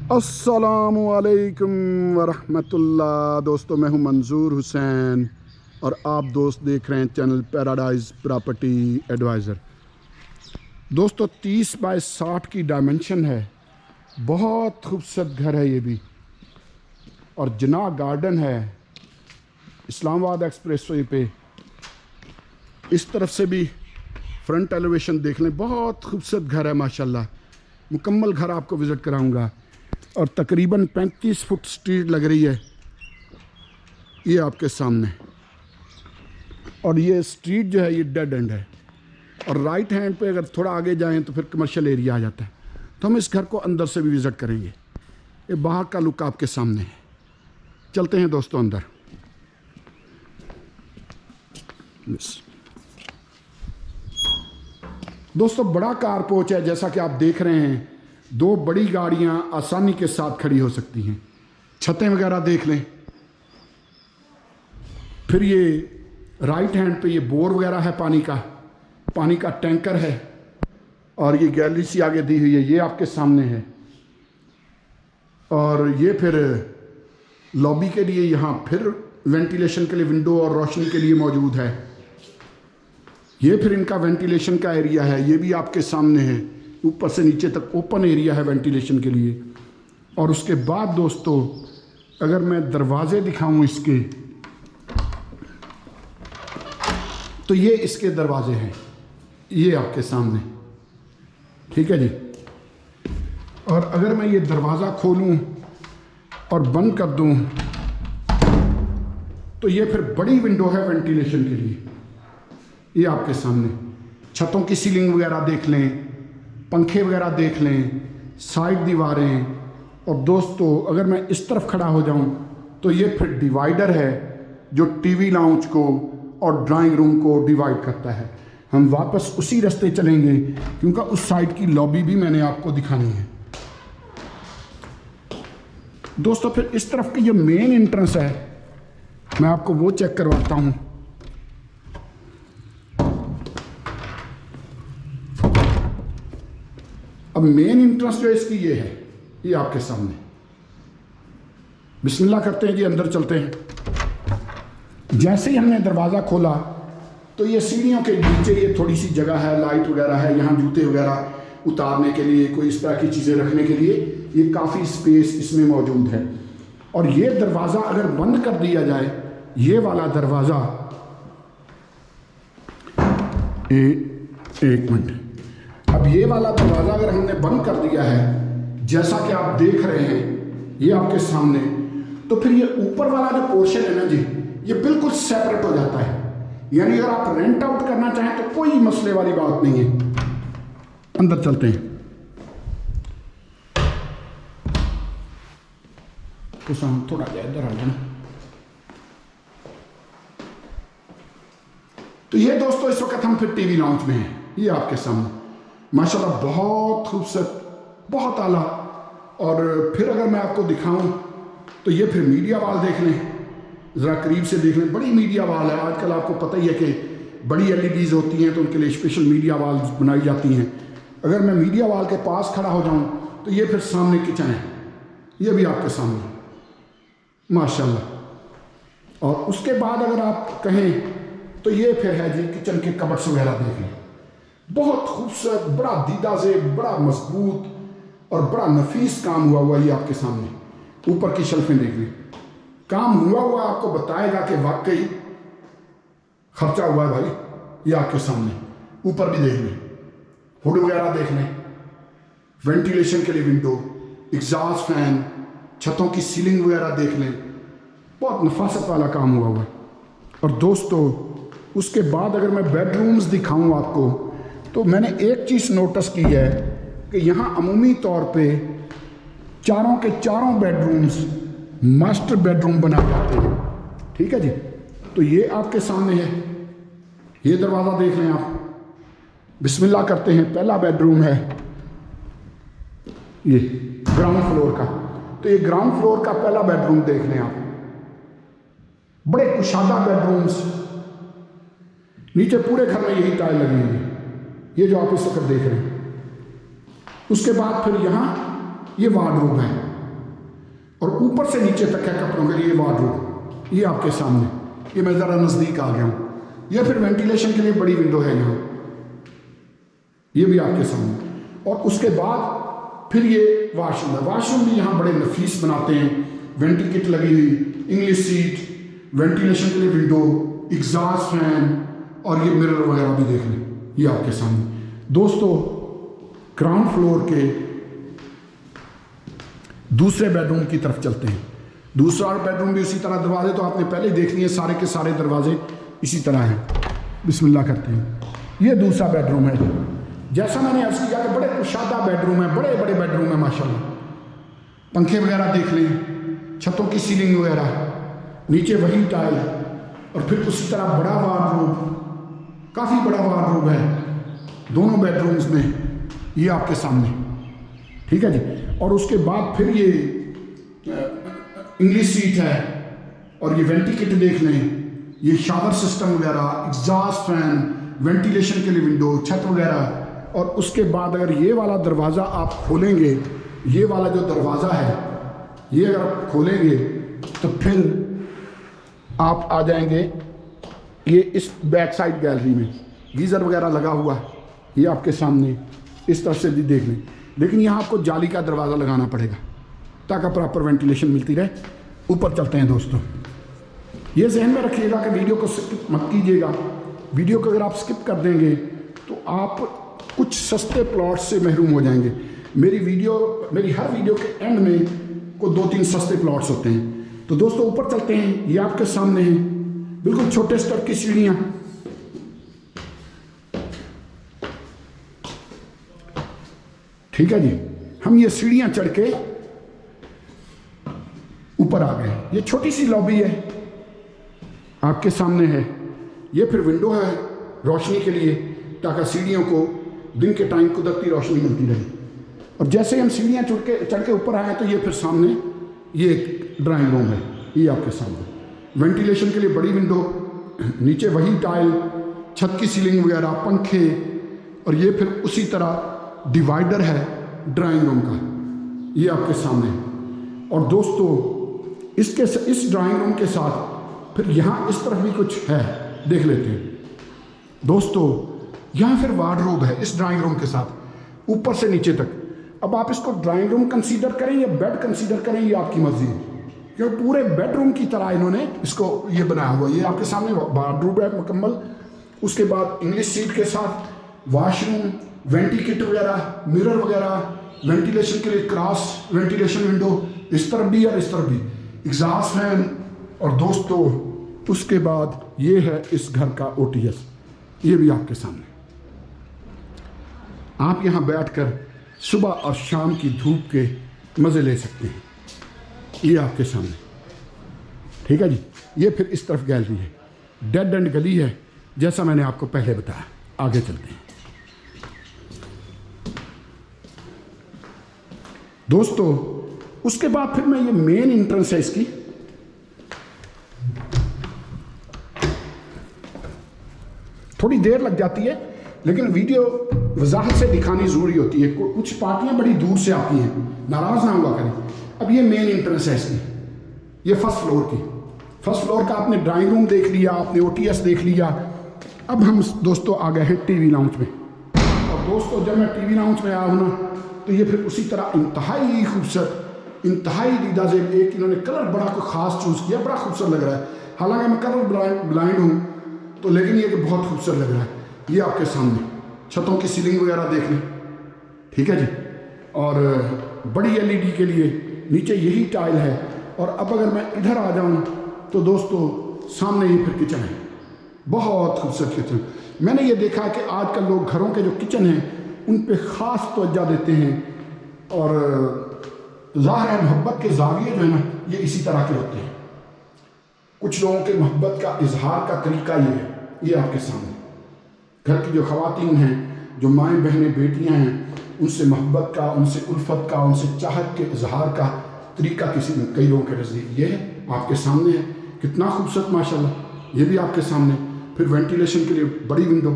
अस्सलामुअलैकुम वरहमतुल्लाह। दोस्तों, मैं हूं मंजूर हुसैन और आप दोस्त देख रहे हैं चैनल पैराडाइज प्रॉपर्टी एडवाइज़र। दोस्तों, 30 बाय 60 की डायमेंशन है। बहुत खूबसूरत घर है ये भी, और जिना गार्डन है इस्लामाबाद एक्सप्रेसवे पे। इस तरफ से भी फ्रंट एलिवेशन देख लें, बहुत खूबसूरत घर है माशाल्लाह। मुकम्मल घर आपको विज़िट कराऊंगा, और तकरीबन 35 फुट स्ट्रीट लग रही है ये आपके सामने। और ये स्ट्रीट जो है ये डेड एंड है, और राइट हैंड पे अगर थोड़ा आगे जाएं तो फिर कमर्शियल एरिया आ जाता है। तो हम इस घर को अंदर से भी विज़िट करेंगे। ये बाहर का लुक आपके सामने है। चलते हैं दोस्तों अंदर। दोस्तों, बड़ा कार पोर्च है, जैसा कि आप देख रहे हैं। 2 बड़ी गाड़ियां आसानी के साथ खड़ी हो सकती हैं। छतें वगैरह देख लें। फिर ये राइट हैंड पे ये बोर वगैरह है, पानी का टैंकर है, और ये गैलरी सी आगे दी हुई है, ये आपके सामने है। और ये फिर लॉबी के लिए यहाँ फिर वेंटिलेशन के लिए विंडो और रोशनी के लिए मौजूद है। ये फिर इनका वेंटिलेशन का एरिया है, ये भी आपके सामने है। ऊपर से नीचे तक ओपन एरिया है वेंटिलेशन के लिए। और उसके बाद दोस्तों, अगर मैं दरवाजे दिखाऊं इसके, तो ये इसके दरवाजे हैं, ये आपके सामने, ठीक है जी। और अगर मैं ये दरवाज़ा खोलूं और बंद कर दूं, तो ये फिर बड़ी विंडो है वेंटिलेशन के लिए, ये आपके सामने। छतों की सीलिंग वगैरह देख लें, पंखे वगैरह देख लें, साइड दीवारें। और दोस्तों, अगर मैं इस तरफ खड़ा हो जाऊं, तो ये फिर डिवाइडर है जो टीवी लाउंज को और ड्राइंग रूम को डिवाइड करता है। हम वापस उसी रास्ते चलेंगे, क्योंकि उस साइड की लॉबी भी मैंने आपको दिखानी है। दोस्तों, फिर इस तरफ की जो मेन एंट्रेंस है, मैं आपको वो चेक करवाता हूँ। अब मेन एंट्रेंस जो इसकी ये है, ये आपके सामने। बिस्मिल्लाह करते हैं जी, अंदर चलते हैं। जैसे ही हमने दरवाज़ा खोला, तो ये सीढ़ियों के नीचे ये थोड़ी सी जगह है, लाइट वगैरह है, यहाँ जूते वगैरह उतारने के लिए, कोई इस तरह की चीज़ें रखने के लिए ये काफ़ी स्पेस इसमें मौजूद है। और ये दरवाज़ा अगर बंद कर दिया जाए, ये वाला दरवाज़ा, एक मिनट, अब ये वाला दरवाज़ा अगर हमने बंद कर दिया है, जैसा कि आप देख रहे हैं ये आपके सामने, तो फिर ये ऊपर वाला जो पोर्शन है ना जी, ये बिल्कुल सेपरेट हो जाता है। यानी अगर आप रेंट आउट करना चाहें तो कोई मसले वाली बात नहीं है। अंदर चलते हैं। तो हम थोड़ा इधर आ जाए। तो ये दोस्तों, इस वक्त हम फिर टीवी लाउंज में हैं, ये आपके सामने माशाल्लाह बहुत खूबसूरत, बहुत आला। और फिर अगर मैं आपको दिखाऊं, तो ये फिर मीडिया वाल देख लें, ज़रा करीब से देख लें। बड़ी मीडिया वाल है। आजकल आपको पता ही है कि बड़ी LEDs होती हैं, तो उनके लिए स्पेशल मीडिया वाल बनाई जाती हैं। अगर मैं मीडिया वाल के पास खड़ा हो जाऊं, तो ये फिर सामने किचन है, ये भी आपके सामने माशाल्लाह। और उसके बाद अगर आप कहें, तो ये फिर है जी किचन के कबर्ड्स वगैरह देख लें। बहुत खूबसूरत, बड़ा दीदा से, बड़ा मजबूत और बड़ा नफीस काम हुआ ये आपके सामने। ऊपर की शेल्फें देख लें, काम हुआ आपको बताएगा कि वाकई खर्चा हुआ है भाई। ये आपके सामने ऊपर भी देख लें, हुड वगैरह देख लें, वेंटिलेशन के लिए विंडो, एग्जॉस्ट फैन, छतों की सीलिंग वगैरह देख लें। बहुत नफासत वाला काम हुआ। और दोस्तों, उसके बाद अगर मैं बेडरूम्स दिखाऊं आपको, तो मैंने एक चीज़ नोटिस की है कि यहाँ अमूमी तौर पे चारों के चारों बेडरूम्स मास्टर बेडरूम बनाए जाते हैं, ठीक है जी। तो ये आपके सामने है, ये दरवाज़ा देख लें आप। बिस्मिल्लाह करते हैं। पहला बेडरूम है ये ग्राउंड फ्लोर का, तो ये ग्राउंड फ्लोर का पहला बेडरूम देख लें आप। बड़े कुशादा बेडरूम्स, नीचे पूरे घर में यही टाइल लगी हुई है, ये जो आप इस वक्त देख रहे हैं। उसके बाद फिर यहाँ ये वार्डरोब है, और ऊपर से नीचे तक है कपड़ों के लिए वार्डरोब, ये आपके सामने। ये मैं ज़रा नज़दीक आ गया हूँ। ये फिर वेंटिलेशन के लिए बड़ी विंडो है यहाँ, ये भी आपके सामने। और उसके बाद फिर ये वाशरूम है। वाशरूम भी यहाँ बड़े नफीस बनाते हैं, वेंटी किट लगी हुई, इंग्लिश सीट, वेंटिलेशन के लिए विंडो, एग्जॉस्ट फैन, और ये मिरर वगैरह भी देख लें, ये आपके सामने। दोस्तों ग्राउंड फ्लोर के दूसरे बेडरूम की तरफ चलते हैं। दूसरा बेडरूम भी उसी तरह, दरवाजे तो आपने पहले देख लिए, सारे के सारे दरवाजे इसी तरह हैं। बिस्मिल्लाह करते हैं। ये दूसरा बेडरूम है। जैसा मैंने अर्ज किया कि बड़े कुशादा बेडरूम है, बड़े बड़े बेडरूम है माशाल्लाह। पंखे वगैरह देख लें, छतों की सीलिंग वगैरह, नीचे वही टाइल, और फिर उसी तरह बड़ा वार्डरोब, काफ़ी बड़ा वार्डरोब है दोनों बेडरूम्स में, ये आपके सामने। ठीक है जी। और उसके बाद फिर ये इंग्लिश सीट है, और ये वेंटी किट देख लें, ये शावर सिस्टम वगैरह, एग्जॉस्ट फैन, वेंटिलेशन के लिए विंडो, छत वगैरह। और उसके बाद अगर ये वाला दरवाज़ा आप खोलेंगे, ये वाला जो दरवाज़ा है ये अगर आप खोलेंगे तो फिर आप आ जाएंगे ये इस बैक साइड गैलरी में। गीज़र वगैरह लगा हुआ है, ये आपके सामने इस तरफ से भी देख लें। लेकिन यहाँ आपको जाली का दरवाज़ा लगाना पड़ेगा ताकि प्रॉपर वेंटिलेशन मिलती रहे। ऊपर चलते हैं दोस्तों। ये जहन में रखिएगा कि वीडियो को स्किप मत कीजिएगा। वीडियो को अगर आप स्किप कर देंगे तो आप कुछ सस्ते प्लॉट्स से महरूम हो जाएंगे। मेरी हर वीडियो के एंड में को 2-3 सस्ते प्लॉट्स होते हैं। तो दोस्तों ऊपर चलते हैं। ये आपके सामने है, बिल्कुल छोटे स्टेप की सीढ़ियाँ। ठीक है जी। हम ये सीढ़ियाँ चढ़ के ऊपर आ गए। ये छोटी सी लॉबी है, आपके सामने है। ये फिर विंडो है रोशनी के लिए, ताकि सीढ़ियों को दिन के टाइम कुदरती रोशनी मिलती रहे। और जैसे हम सीढ़ियाँ चढ़ के ऊपर आए तो ये फिर सामने ये एक ड्राइंग रूम है, ये आपके सामने। वेंटिलेशन के लिए बड़ी विंडो, नीचे वही टाइल, छत की सीलिंग वगैरह, पंखे, और ये फिर उसी तरह डिवाइडर है ड्राइंग रूम का, ये आपके सामने। और दोस्तों इस ड्राइंग रूम के साथ फिर यहाँ इस तरफ भी कुछ है, देख लेते हैं दोस्तों। यहाँ फिर वार्डरोब है इस ड्राइंग रूम के साथ, ऊपर से नीचे तक। अब आप इसको ड्राइंग रूम कंसीडर करें या बेड कंसीडर करें, ये आपकी मर्जी है, क्योंकि पूरे बेडरूम की तरह इन्होंने इसको ये बनाया हुआ। ये आपके सामने वार्डरोब है मुकम्मल। उसके बाद इंग्लिश सीट के साथ वॉशरूम, वेंटी किट वगैरह, मिरर वगैरह, वेंटिलेशन के लिए क्रॉस वेंटिलेशन विंडो, इस तरफ भी और इस तरफ भी, एग्जॉस्ट फैन। और दोस्तों उसके बाद ये है इस घर का OTS, ये भी आपके सामने। आप यहाँ बैठकर सुबह और शाम की धूप के मज़े ले सकते हैं, ये आपके सामने। ठीक है जी। ये फिर इस तरफ गैलरी है, डेड एंड गली है, जैसा मैंने आपको पहले बताया। आगे चलते हैं दोस्तों। उसके बाद फिर मैं ये मेन एंट्रेंस है इसकी, थोड़ी देर लग जाती है लेकिन वीडियो वजाहत से दिखानी ज़रूरी होती है। कुछ पार्टियां बड़ी दूर से आती हैं, नाराज़ ना हुआ करें। अब ये मेन एंट्रेंस है इसकी, ये फर्स्ट फ्लोर की। फर्स्ट फ्लोर का आपने ड्राइंग रूम देख लिया, आपने OTS देख लिया। अब हम दोस्तों आ गए हैं टीवी लाउंज में। और दोस्तों जब मैं टीवी लाउंज में आया हूँ ना, तो ये फिर उसी तरह इंतहाई खूबसूरत, इंतहाई दीदाज़ेब, एक इन्होंने कलर बड़ा कोई ख़ास चूज़ किया, बड़ा खूबसूरत लग रहा है। हालांकि मैं कलर ब्लाइंड हूँ तो, लेकिन ये बहुत खूबसूरत लग रहा है। ये आपके सामने छतों की सीलिंग वगैरह देख लें। ठीक है जी। और बड़ी LED के लिए नीचे यही टाइल है। और अब अगर मैं इधर आ जाऊँ तो दोस्तों सामने ही फिर किचन है, बहुत खूबसूरत किचन। मैंने ये देखा है कि आजकल लोग घरों के जो किचन हैं उन पे ख़ास तवज्जो देते हैं। और ज़ाहिर है मोहब्बत के ज़ाविये जो है ना, ये इसी तरह के होते हैं। कुछ लोगों के मोहब्बत का इजहार का तरीका ये है, ये आपके सामने। घर की जो ख़वातीन हैं, जो माएँ बहनें बेटियाँ हैं, उनसे मोहब्बत का, उनसे उल्फत का, उनसे चाहत के इजहार का तरीका कई लोगों के नज़दीक ये है, आपके सामने है। कितना खूबसूरत माशाल्लाह। ये भी आपके सामने। फिर वेंटिलेशन के लिए बड़ी विंडो,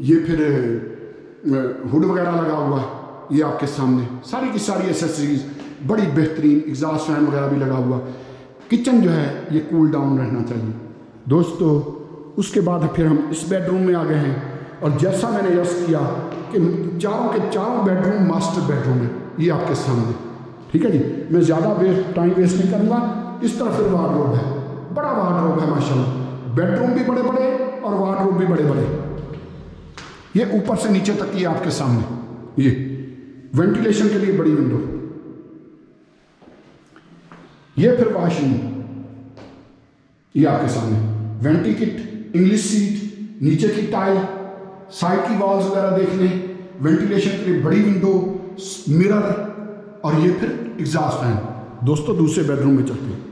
ये फिर हुड वगैरह लगा हुआ है, ये आपके सामने। सारी की सारी एसेसरीज बड़ी बेहतरीन एग्जॉस्ट फैन वगैरह भी लगा हुआ। किचन जो है ये कूल डाउन रहना चाहिए दोस्तों। उसके बाद फिर हम इस बेडरूम में आ गए हैं और जैसा मैंने यस किया कि चारों के चारों बेडरूम मास्टर बेडरूम है, ये आपके सामने, ठीक है जी। मैं ज़्यादा टाइम वेस्ट नहीं करूँगा। इस तरफ फिर वार्डरोब है, बड़ा वार्डरोब है माशाल्लाह। बेडरूम भी बड़े बड़े और वार्डरोब भी बड़े बड़े। ये ऊपर से नीचे तक ये आपके सामने, ये वेंटिलेशन के लिए बड़ी विंडो। ये फिर वॉशरूम, ये आपके सामने वेंटी किट, इंग्लिश सीट, नीचे की टाइल, साइड की वॉल्स वगैरह देख लें, वेंटिलेशन के लिए बड़ी विंडो, मिरर, और ये फिर एग्जॉस्ट फैन। दोस्तों दूसरे बेडरूम में चलते हैं।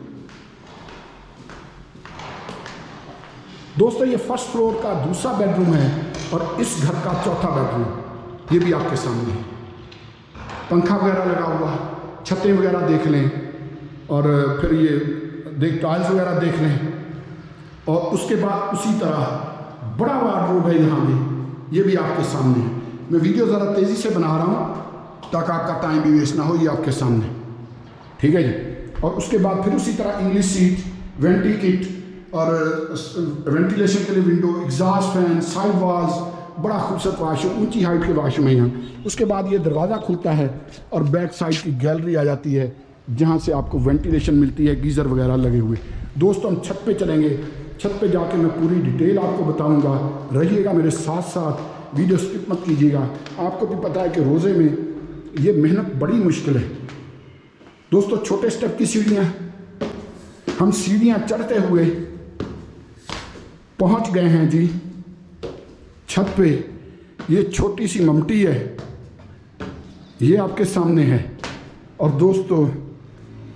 दोस्तों ये फर्स्ट फ्लोर का दूसरा बेडरूम है और इस घर का चौथा बेडरूम, ये भी आपके सामने है। पंखा वगैरह लगा हुआ, छतें वगैरह देख लें, और फिर ये टाइल्स वगैरह देख लें। और उसके बाद उसी तरह बड़ा वार्डरोब है यहाँ भी, ये भी आपके सामने है। मैं वीडियो ज़रा तेज़ी से बना रहा हूँ ताकि आपका टाइम भी वेस्ट ना हो, ये आपके सामने, ठीक है जी। और उसके बाद फिर उसी तरह इंग्लिश सीट, वेंटी किट और वेंटिलेशन के लिए window, exhaust fan, side walls, बड़ा खूबसूरत वाशरूम, ऊंची हाइट के वाशरूम है यहाँ। उसके बाद ये दरवाज़ा खुलता है और बैक साइड की गैलरी आ जाती है जहाँ से आपको वेंटिलेशन मिलती है, गीज़र वगैरह लगे हुए। दोस्तों हम छत पे चलेंगे, छत पे जाके मैं पूरी डिटेल आपको बताऊंगा। रहिएगा मेरे साथ साथ, वीडियो स्किप मत कीजिएगा। आपको भी पता है कि रोज़े में ये मेहनत बड़ी मुश्किल है दोस्तों। छोटे स्टेप की सीढ़ियाँ, हम सीढ़ियाँ चढ़ते हुए पहुँच गए हैं जी छत पे। ये छोटी सी ममटी है, ये आपके सामने है। और दोस्तों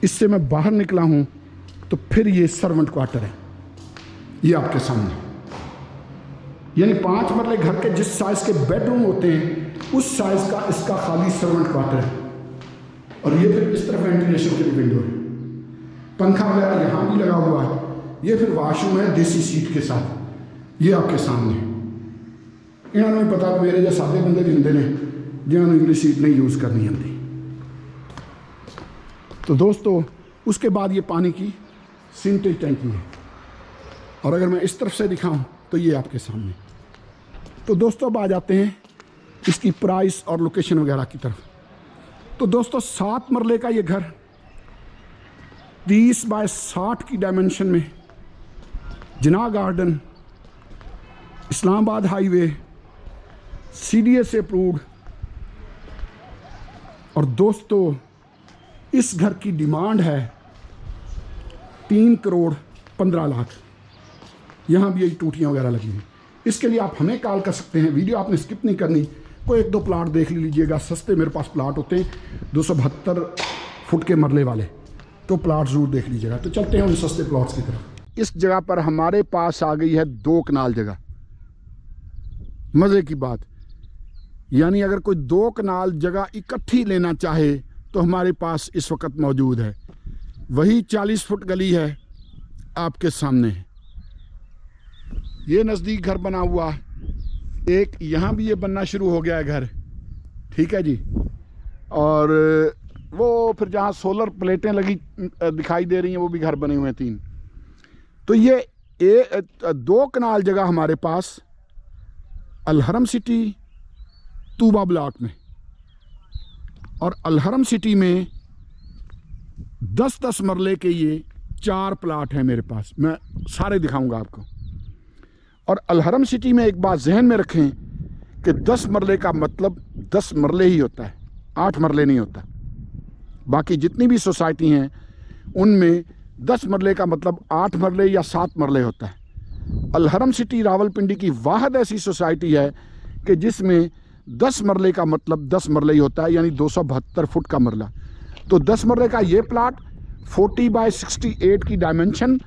इससे मैं बाहर निकला हूँ तो फिर ये सर्वेंट क्वार्टर है, ये आपके सामने। यानी 5 मरले घर के जिस साइज़ के बेडरूम होते हैं उस साइज़ का इसका खाली सर्वेंट क्वार्टर है। और ये फिर इस तरफ वेंटिलेशन के लिए विंडो है, पंखा वगैरह यहाँ भी लगा हुआ है। ये फिर वाशरूम है देसी सीट के साथ, ये आपके सामने। इन्होंने भी पता मेरे जो सादे बंदे भी होंगे ने जिन्होंने इंग्लिश सीट नहीं यूज़ करनी आती। तो दोस्तों उसके बाद ये पानी की सिंटेज टैंकी है। और अगर मैं इस तरफ से दिखाऊं तो ये आपके सामने। तो दोस्तों अब आ जाते हैं इसकी प्राइस और लोकेशन वगैरह की तरफ। तो दोस्तों 7 मरले का ये घर 30 बाय 60 की डायमेंशन में, जिना गार्डन, इस्लामाबाद हाईवे, CDA से अप्रूव्ड। और दोस्तों इस घर की डिमांड है 3 करोड़ 15 लाख। यहाँ भी यही टूटियाँ वगैरह लगी हुई। इसके लिए आप हमें कॉल कर सकते हैं। वीडियो आपने स्किप नहीं करनी, कोई 1-2 प्लाट देख लीजिएगा। सस्ते मेरे पास प्लाट होते हैं 272 फुट के मरले वाले, तो प्लाट ज़रूर देख लीजिएगा। तो चलते हैं उन सस्ते प्लाट्स की तरफ। इस जगह पर हमारे पास आ गई है 2 कनाल जगह। मज़े की बात, यानी अगर कोई 2 कनाल जगह इकट्ठी लेना चाहे तो हमारे पास इस वक्त मौजूद है। वही 40 फुट गली है आपके सामने। ये नज़दीक घर बना हुआ, एक यहाँ भी ये बनना शुरू हो गया है घर, ठीक है जी। और वो फिर जहाँ सोलर प्लेटें लगी दिखाई दे रही हैं वो भी घर बने हुए हैं 3। तो ये 2 कनाल जगह हमारे पास अलहरम सिटी तूबा ब्लॉक में। और अलहरम सिटी में 10-10 मरले के ये 4 प्लाट हैं मेरे पास, मैं सारे दिखाऊंगा आपको। और अलहरम सिटी में एक बात जहन में रखें कि 10 मरले का मतलब 10 मरले ही होता है, 8 मरले नहीं होता। बाकी जितनी भी सोसाइटी हैं उनमें 10 मरले का मतलब 8 मरले या 7 मरले होता है। अलहरम सिटी रावलपिंडी की वाहिद ऐसी सोसाइटी है कि जिसमें 10 मरले का मतलब 10 मरले ही होता है, यानी 272 फुट का मरला। तो 10 मरले का ये प्लाट 40 बाय 68 की डायमेंशन,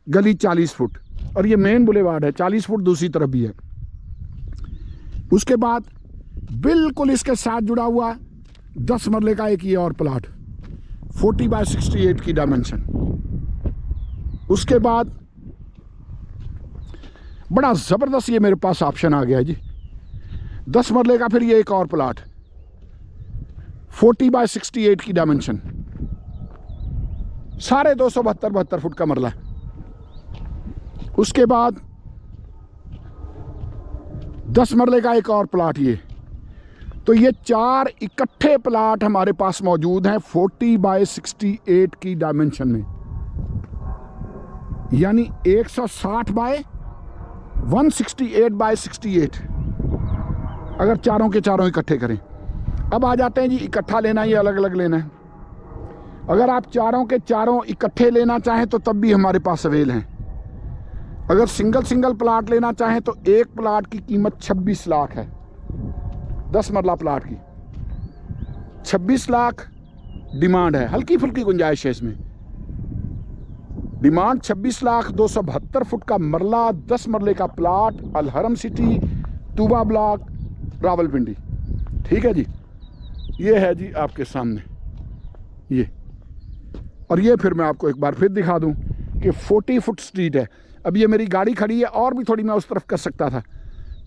गली 40 फुट, और ये मेन बुलेवार्ड है, 40 फुट दूसरी तरफ भी है। उसके बाद बिल्कुल इसके साथ जुड़ा हुआ 10 मरले का एक ये और प्लाट 40 बाय 68 की डायमेंशन। उसके बाद बड़ा ज़बरदस्त ये मेरे पास ऑप्शन आ गया जी, 10 मरले का फिर ये एक और प्लाट 40 बाय 68 की डायमेंशन। सारे 272 फुट का मरला। उसके बाद 10 मरले का एक और प्लाट ये। तो ये 4 इकट्ठे प्लाट हमारे पास मौजूद हैं 40 बाय 68 की डायमेंशन में, यानी 160 बाय 168 बाय 68, अगर चारों के चारों इकट्ठे करें। अब आ जाते हैं जी, इकट्ठा लेना है या अलग अलग लेना है। अगर आप चारों के चारों इकट्ठे लेना चाहें तो तब भी हमारे पास अवेल हैं। अगर सिंगल प्लाट लेना चाहें तो एक प्लाट की कीमत 26 लाख है, 10 मरला प्लाट की 26 लाख डिमांड है। हल्की फुल्की गुंजाइश है इसमें। डिमांड 26 लाख, 272 फुट का मरला, 10 मरले का plot, Alharam city, Tuba block, Rawalpindi. ठीक है जी, ये है जी आपके सामने ये। और ये फिर मैं आपको एक बार फिर दिखा दूं कि 40 फुट स्ट्रीट है। अब ये मेरी गाड़ी खड़ी है, और भी थोड़ी मैं उस तरफ कर सकता था।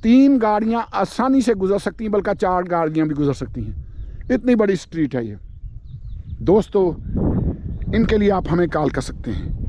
3 गाड़ियां आसानी से गुजर सकती हैं, बल्कि 4 गाड़ियां भी गुजर सकती हैं। इतनी बड़ी स्ट्रीट है ये। दोस्तों, इनके लिए आप हमें कॉल कर सकते हैं।